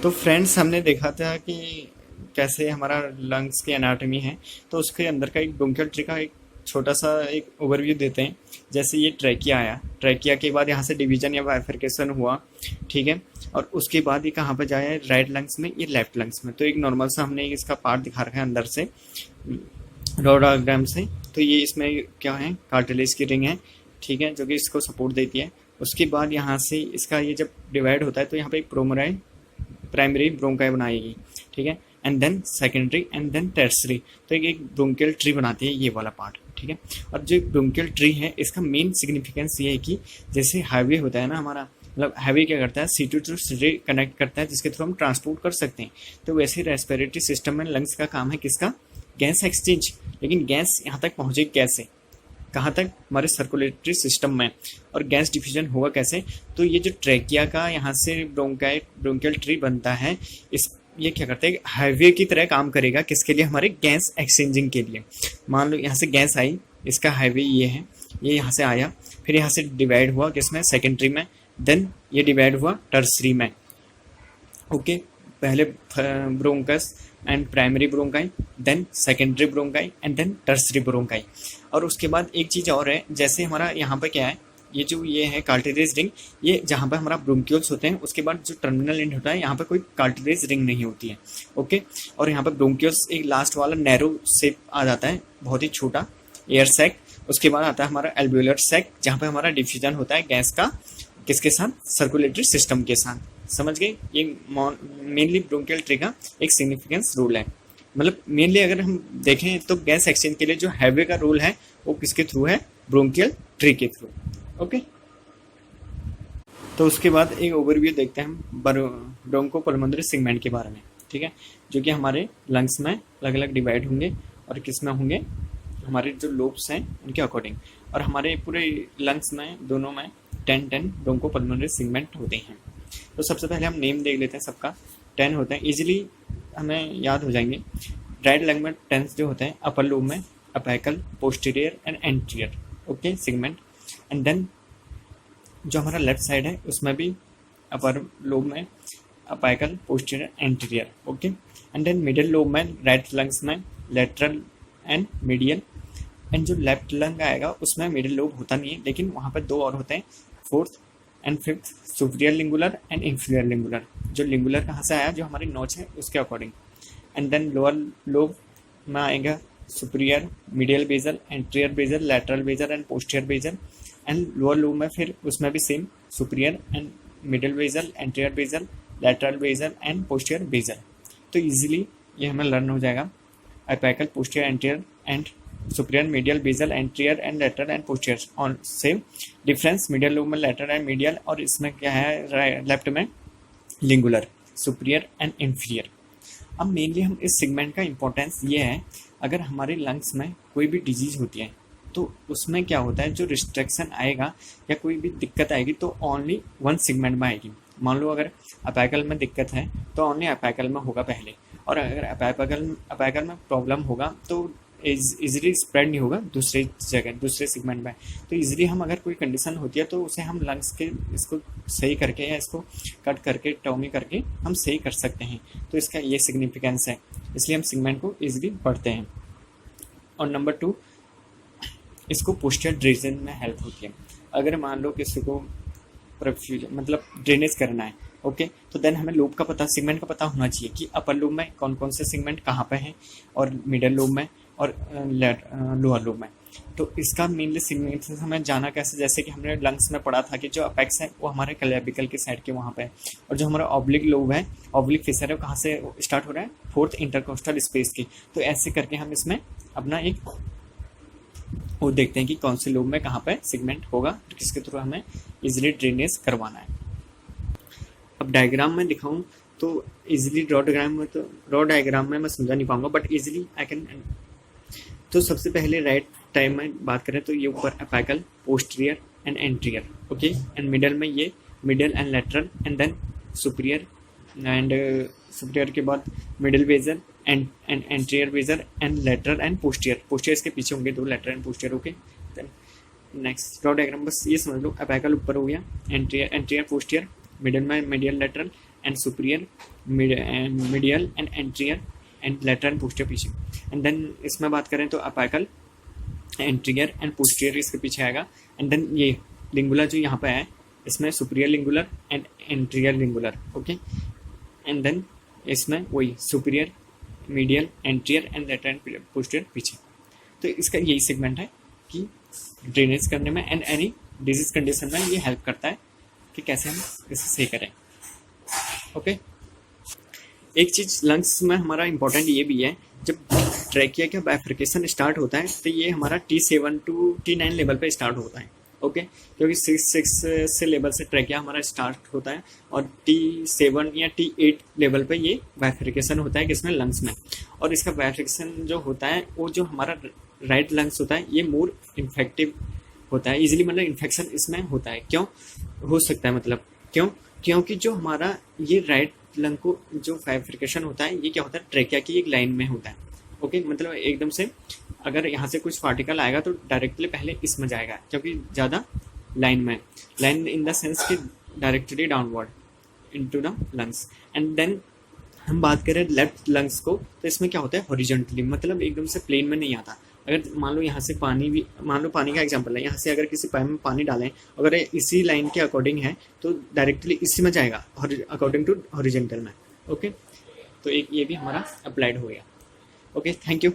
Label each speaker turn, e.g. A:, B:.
A: तो फ्रेंड्स हमने देखा था कि कैसे हमारा लंग्स की एनाटॉमी है। तो उसके अंदर का एक ब्रोंकियल ट्री का एक छोटा सा एक ओवरव्यू देते हैं। जैसे ये ट्रैकिया आया, ट्रैकिया के बाद यहाँ से डिवीजन या बाइफरकेशन हुआ, ठीक है। और उसके बाद ये कहाँ पर जाए, राइट लंग्स में, ये लेफ्ट लंग्स में। तो एक नॉर्मल सा हमने इसका पार्ट दिखा रखा है अंदर से रॉ डायग्राम से। तो ये इसमें क्या है, कार्टिलेज की रिंग है, ठीक है, जो कि इसको सपोर्ट देती है। उसके बाद यहाँ से इसका ये जब डिवाइड होता है तो यहाँ पे एक प्राइमरी ब्रोंकाई बनाएगी, ठीक है, and then secondary and then tertiary. तो एक ब्रोंकियल ट्री बनाती है ये वाला पार्ट, ठीक है। और जो ब्रोंकियल ट्री है इसका मेन सिग्निफिकेंस ये है कि जैसे हाईवे होता है ना हमारा, मतलब हाईवे क्या करता है, C2 टू C कनेक्ट करता है, जिसके थ्रू हम ट्रांसपोर्ट कर सकते हैं। तो वैसे रेस्पिरेटरी सिस्टम में लंग्स का काम है किसका, गैस एक्सचेंज। लेकिन गैस यहाँ तक पहुँचेगी कैसे, कहाँ तक, हमारे सर्कुलेटरी सिस्टम में। और गैस डिफ्यूजन होगा कैसे, तो ये जो ट्रैकिया का यहाँ से ब्रोंकियल ट्री बनता है, इस ये क्या करता है, हाईवे की तरह काम करेगा, किसके लिए, हमारे गैस एक्सचेंजिंग के लिए। मान लो यहाँ से गैस आई, इसका हाईवे ये है, ये यहाँ से आया, फिर यहाँ से डिवाइड हुआ किसमें, सेकेंडरी में, देन ये डिवाइड हुआ टर्सरी में। ओके, पहले bronchus and primary bronchi, then secondary bronchi and then tertiary bronchi. और उसके बाद एक चीज़ और है, जैसे हमारा यहाँ पे क्या है, ये जो ये है कार्टिलेज रिंग, ये जहाँ पे हमारा ब्रोंक्यूल्स होते हैं, उसके बाद जो टर्मिनल एंड होता है यहाँ पे कोई कार्टिलेज रिंग नहीं होती है। ओके, और यहाँ पे ब्रोंक्यूल्स एक लास्ट वाला नैरो शेप आ जाता है, बहुत ही छोटा एयर सैक। उसके बाद आता है हमारा एल्वेओलर सैक, जहाँ पे हमारा डिफ्यूजन होता है गैस का, किसके साथ, सर्कुलेटरी सिस्टम के साथ। समझ गए, ये मेनली ब्रोंकियल ट्री का एक सिग्निफिकेंस रोल है। मतलब मेनली अगर हम देखें तो गैस एक्सचेंज के लिए जो हाईवे का रोल है वो किसके थ्रू है, ब्रोंकियल ट्री के थ्रू। ओके, तो उसके बाद एक ओवरव्यू देखते हैं हम ब्रोंकोपल्मोनरी सेगमेंट के बारे में, ठीक है, जो कि हमारे लंग्स में अलग अलग डिवाइड होंगे और किस में होंगे, हमारे जो लोब्स हैं उनके अकॉर्डिंग। और हमारे पूरे लंग्स में दोनों में 10 ब्रोंकोपल्मोनरी सेगमेंट होते हैं। तो सबसे पहले हम नेम देख लेते हैं सबका। 10 होते हैं, इजीली हमें याद हो जाएंगे। राइट लंग में 10 जो होते हैं, अपर लोब में apical, posterior and anterior, okay, segment. And then जो हमारा लेफ्ट साइड है उसमें भी अपर लोब में apical, posterior, anterior, okay. And then middle lobe में राइट लंग्स में लेटरल एंड मीडियल। एंड जो लेफ्ट लंग आएगा उसमें मिडिल लोब होता नहीं है, लेकिन वहाँ पर दो और होते हैं, fourth and fifth, superior lingular and inferior lingular. जो लिंगुलर कहाँ से आया, जो हमारी नोच है उसके according. And then lower lobe में आएगा superior, medial basal, anterior basal, lateral basal and posterior basal. And lower lobe में फिर उसमें भी same, superior and middle basal, anterior basal, lateral basal and posterior basal. तो easily ये हमें learn हो जाएगा, apical, posterior, anterior and superior, medial, basal, anterior and lateral and posterior. और सेम डिफरेंस मीडियल लोब में लेटरल एंड मीडियल, और इसमें क्या है, लेफ्ट में लिंगुलर, सुपीरियर एंड इंफीरियर। अब मेनली हम इस सेगमेंट का इंपॉर्टेंस ये है, अगर हमारे लंग्स में कोई भी डिजीज होती है तो उसमें क्या होता है, जो रिस्ट्रिक्शन आएगा या कोई भी दिक्कत आएगी तो ओनली वन सेगमेंट में आएगी। मान लो अगर अपेकल में दिक्कत है तो ओनली अपेकल में होगा पहले, और अगर अपेकल में प्रॉब्लम होगा तो इजीली स्प्रेड नहीं होगा दूसरी जगह, दूसरे सेगमेंट में। तो इजीली हम अगर कोई कंडीशन होती है तो उसे हम लंग्स के इसको सही करके या इसको कट करके टॉमी करके हम सही कर सकते हैं। तो इसका ये सिग्निफिकेंस है, इसलिए हम सेगमेंट को इजीली पढ़ते हैं। और नंबर 2, इसको पोस्टीरियर ड्रेनेज में हेल्प होती है। अगर मान लो किसी को परफ्यूजन मतलब ड्रेनेज करना है, ओके, तो देन हमें लोब का पता, सेगमेंट का पता होना चाहिए कि अपर लोब में कौन कौन से सेगमेंट कहाँ पे हैं, और मिडल लोब में और लोअर लोब में। तो इसका मेनली सिग्निफिकेंस हमें जाना कैसे, जैसे कि हमने लंग्स में पढ़ा था कि जो अपेक्स है वो हमारे क्लेविकल के साइड के वहाँ पे है, और जो हमारा ऑब्लिक लोब है, ऑब्लिक फिशर है, वो कहाँ से स्टार्ट हो रहा है, फोर्थ इंटरकोस्टल स्पेस की। तो ऐसे करके हम इसमें अपना एक वो देखते हैं कि कौन से लोब में कहाँ पे सेगमेंट होगा, तो किसके थ्रू हमें इजीली ड्रेनेज करवाना है। अब डायग्राम में दिखाऊं तो इजीली ड्रॉ डायग्राम में मैं समझा नहीं पाऊंगा, बट इजीली आई कैन। तो सबसे पहले राइट टाइम में बात करें तो ये ऊपर apical, posterior and anterior, okay, and middle में ये middle and lateral, and then superior, and superior के बाद middle basal and anterior basal and lateral and posterior इसके पीछे होंगे दो, lateral and posterior, okay. Then next diagram बस ये समझ लो, अपेकल ऊपर हो गया, एंटीरियर पोस्टीरियर, मिडिल में medial lateral and superior, medial and anterior and lateral and posterior पीछे। एंड देन इसमें बात करें तो अपेकल, एंटीरियर एंड पोस्टीरियर इसके पीछे आएगा। एंड देन ये लिंगुला जो यहाँ पे है इसमें superior lingular and anterior lingular, okay. And then इसमें वही superior, medial, anterior and lateral and posterior पीछे। तो इसका यही सेगमेंट है कि ड्रेनेज करने में एंड एनी डिजीज कंडीशन में ये हेल्प करता है कि कैसे हम इसे सही करें, ओके। एक चीज़ लंग्स में हमारा इंपॉर्टेंट ये भी है, जब ट्रैकिया का बाइफर्केशन स्टार्ट होता है तो ये हमारा T7 टू T9 लेवल पे स्टार्ट होता है, ओके। क्योंकि 6 से लेवल से ट्रैकिया हमारा स्टार्ट होता है और T7 या T8 लेवल पे ये बाइफर्केशन होता है किसमें, लंग्स में। और इसका बाइफर्केशन जो होता है वो जो हमारा राइट लंग्स होता है ये मोर इन्फेक्टिव होता है, इजीली मतलब इन्फेक्शन इसमें होता है। क्यों हो सकता है, मतलब क्यों, क्योंकि जो हमारा ये राइट लंग को जो बाइफर्केशन होता है ये क्या होता है, ट्रैकिया की एक लाइन में होता है, ओके। मतलब एकदम से अगर यहाँ से कुछ पार्टिकल आएगा तो डायरेक्टली पहले इसमें जाएगा, क्योंकि ज़्यादा लाइन में, लाइन इन द सेंस कि directly downward into the lungs. And then हम बात करें लेफ्ट लंग्स को तो इसमें क्या होता है, हॉरिजॉन्टली, मतलब एकदम से प्लेन में नहीं आता। अगर मान लो यहाँ से पानी भी, मान लो पानी का एग्जांपल है, यहाँ से अगर किसी पाइप में पानी डालें, अगर इसी लाइन के अकॉर्डिंग है तो डायरेक्टली इसी में जाएगा अकॉर्डिंग टू हॉरिजॉन्टल में, ओके। तो एक ये भी हमारा अप्लाइड हो गया, ओके। Thank you.